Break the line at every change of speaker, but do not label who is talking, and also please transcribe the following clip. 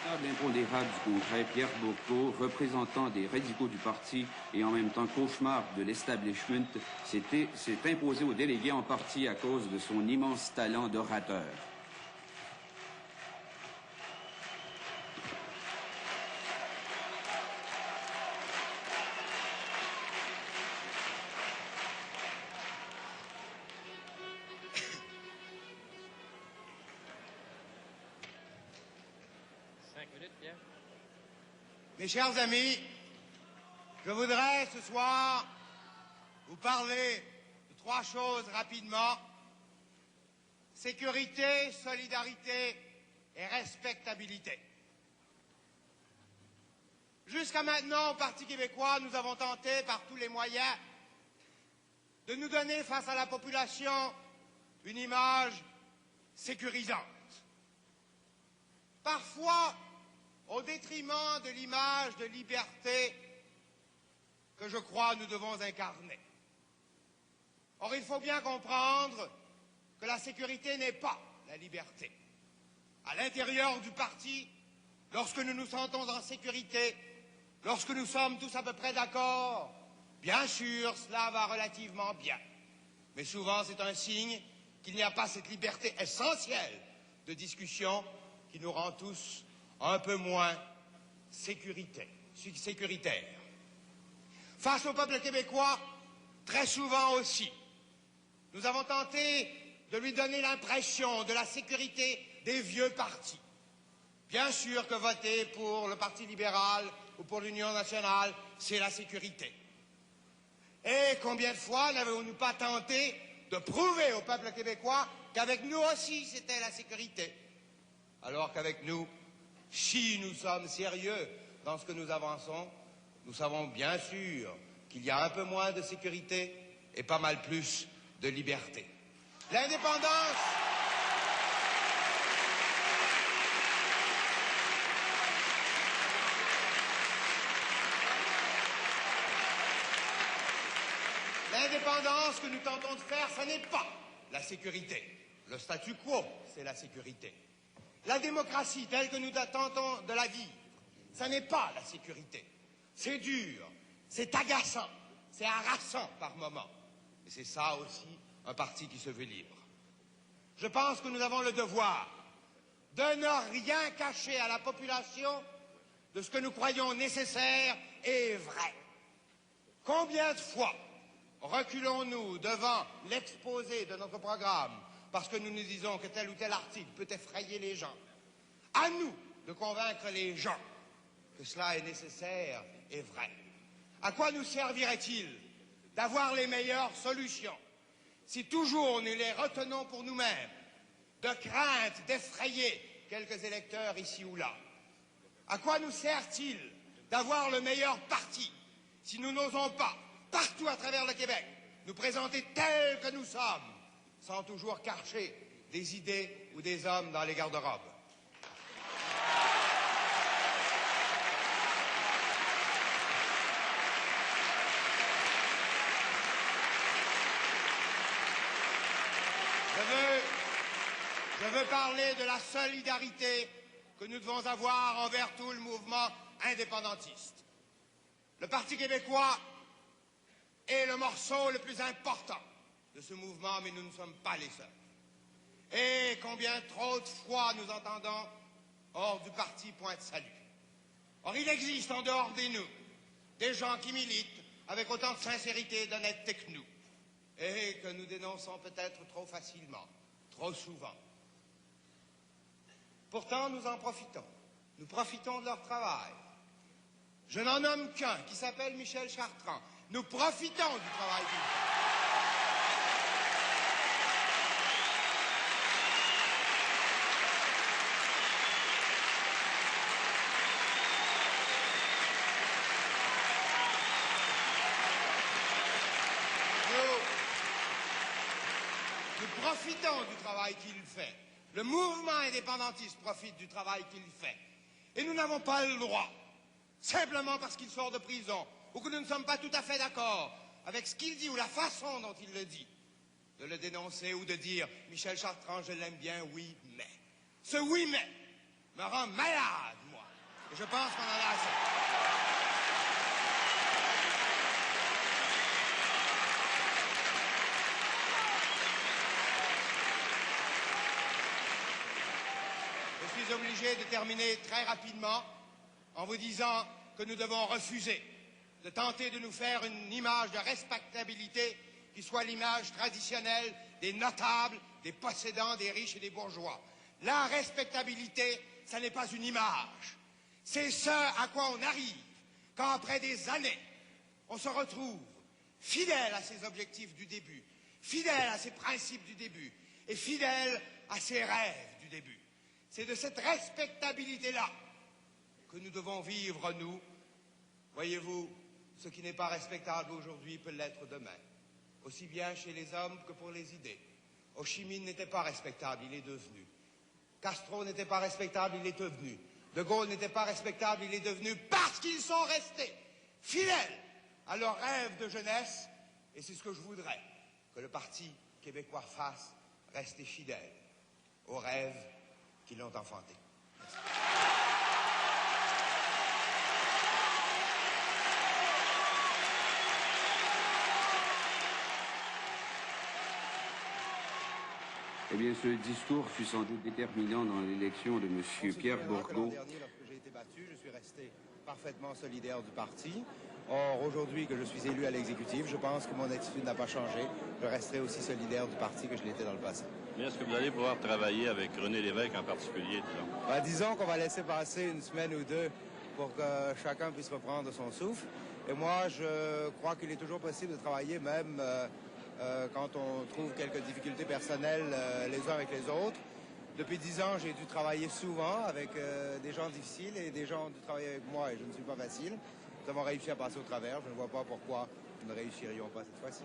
Véritable impondérable du Congrès, Pierre Bourgault, représentant des radicaux du parti et en même temps cauchemar de l'establishment, s'est imposé aux délégués en partie à cause de son immense talent d'orateur.
Mes chers amis, je voudrais ce soir vous parler de trois choses rapidement. Sécurité, solidarité et respectabilité. Jusqu'à maintenant, au Parti québécois, nous avons tenté par tous les moyens de nous donner face à la population une image sécurisante. Parfois, au détriment de l'image de liberté que je crois nous devons incarner. Or, il faut bien comprendre que la sécurité n'est pas la liberté. À l'intérieur du parti, lorsque nous nous sentons en sécurité, lorsque nous sommes tous à peu près d'accord, bien sûr, cela va relativement bien. Mais souvent, c'est un signe qu'il n'y a pas cette liberté essentielle de discussion qui nous rend tous un peu moins sécuritaires. Face au peuple québécois, très souvent aussi, nous avons tenté de lui donner l'impression de la sécurité des vieux partis. Bien sûr que voter pour le Parti libéral ou pour l'Union nationale, c'est la sécurité. Et combien de fois n'avons-nous pas tenté de prouver au peuple québécois qu'avec nous aussi c'était la sécurité, alors qu'avec nous, si nous sommes sérieux dans ce que nous avançons, nous savons bien sûr qu'il y a un peu moins de sécurité et pas mal plus de liberté. L'indépendance que nous tentons de faire, ce n'est pas la sécurité. Le statu quo, c'est la sécurité. La démocratie, telle que nous tentons de la vivre, ça n'est pas la sécurité. C'est dur, c'est agaçant, c'est harassant par moments. Et c'est ça aussi, un parti qui se veut libre. Je pense que nous avons le devoir de ne rien cacher à la population de ce que nous croyons nécessaire et vrai. Combien de fois reculons-nous devant l'exposé de notre programme parce que nous nous disons que tel ou tel article peut effrayer les gens? À nous de convaincre les gens que cela est nécessaire et vrai. À quoi nous servirait-il d'avoir les meilleures solutions si toujours nous les retenons pour nous-mêmes, de crainte d'effrayer quelques électeurs ici ou là? À quoi nous sert-il d'avoir le meilleur parti si nous n'osons pas, partout à travers le Québec, nous présenter tels que nous sommes, sans toujours cacher des idées ou des hommes dans les garde-robes? Je veux parler de la solidarité que nous devons avoir envers tout le mouvement indépendantiste. Le Parti québécois est le morceau le plus important de ce mouvement, mais nous ne sommes pas les seuls. Et combien trop de fois nous entendons hors du parti point de salut. Or, il existe en dehors de nous des gens qui militent avec autant de sincérité et d'honnêteté que nous, et que nous dénonçons peut-être trop facilement, trop souvent. Pourtant, nous en profitons. Nous profitons de leur travail. Je n'en nomme qu'un, qui s'appelle Michel Chartrand. Nous profitons du travail qu'il fait. Nous profitons du travail qu'il fait. Le mouvement indépendantiste profite du travail qu'il fait. Et nous n'avons pas le droit, simplement parce qu'il sort de prison, ou que nous ne sommes pas tout à fait d'accord avec ce qu'il dit ou la façon dont il le dit, de le dénoncer ou de dire « Michel Chartrand, je l'aime bien, oui, mais... » Ce « oui, mais » me rend malade, moi. Et je pense qu'on en a assez. Je suis obligé de terminer très rapidement en vous disant que nous devons refuser de tenter de nous faire une image de respectabilité qui soit l'image traditionnelle des notables, des possédants, des riches et des bourgeois. La respectabilité, ça n'est pas une image. C'est ce à quoi on arrive quand, après des années, on se retrouve fidèle à ses objectifs du début, fidèle à ses principes du début et fidèle à ses rêves du début. C'est de cette respectabilité-là que nous devons vivre, nous. Voyez-vous, ce qui n'est pas respectable aujourd'hui peut l'être demain, aussi bien chez les hommes que pour les idées. Ho Chi Minh n'était pas respectable, il est devenu. Castro n'était pas respectable, il est devenu. De Gaulle n'était pas respectable, il est devenu parce qu'ils sont restés fidèles à leurs rêves de jeunesse. Et c'est ce que je voudrais que le Parti québécois fasse, rester fidèle aux rêves qui l'ont enfanté. Merci.
Eh bien, ce discours fut sans doute déterminant dans l'élection de M. Pierre Bourgault.
L'an dernier, lorsque j'ai été battu, je suis resté parfaitement solidaire du parti. Or, aujourd'hui que je suis élu à l'exécutif, je pense que mon attitude n'a pas changé. Je resterai aussi solidaire du parti que je l'étais dans le passé.
Mais est-ce que vous allez pouvoir travailler avec René Lévesque en particulier, disons?
Disons qu'on va laisser passer une semaine ou deux pour que chacun puisse reprendre son souffle. Et moi, je crois qu'il est toujours possible de travailler même quand on trouve quelques difficultés personnelles les uns avec les autres. Depuis 10 ans, j'ai dû travailler souvent avec des gens difficiles et des gens ont dû travailler avec moi et je ne suis pas facile. Nous avons réussi à passer au travers. Je ne vois pas pourquoi nous ne réussirions pas cette fois-ci.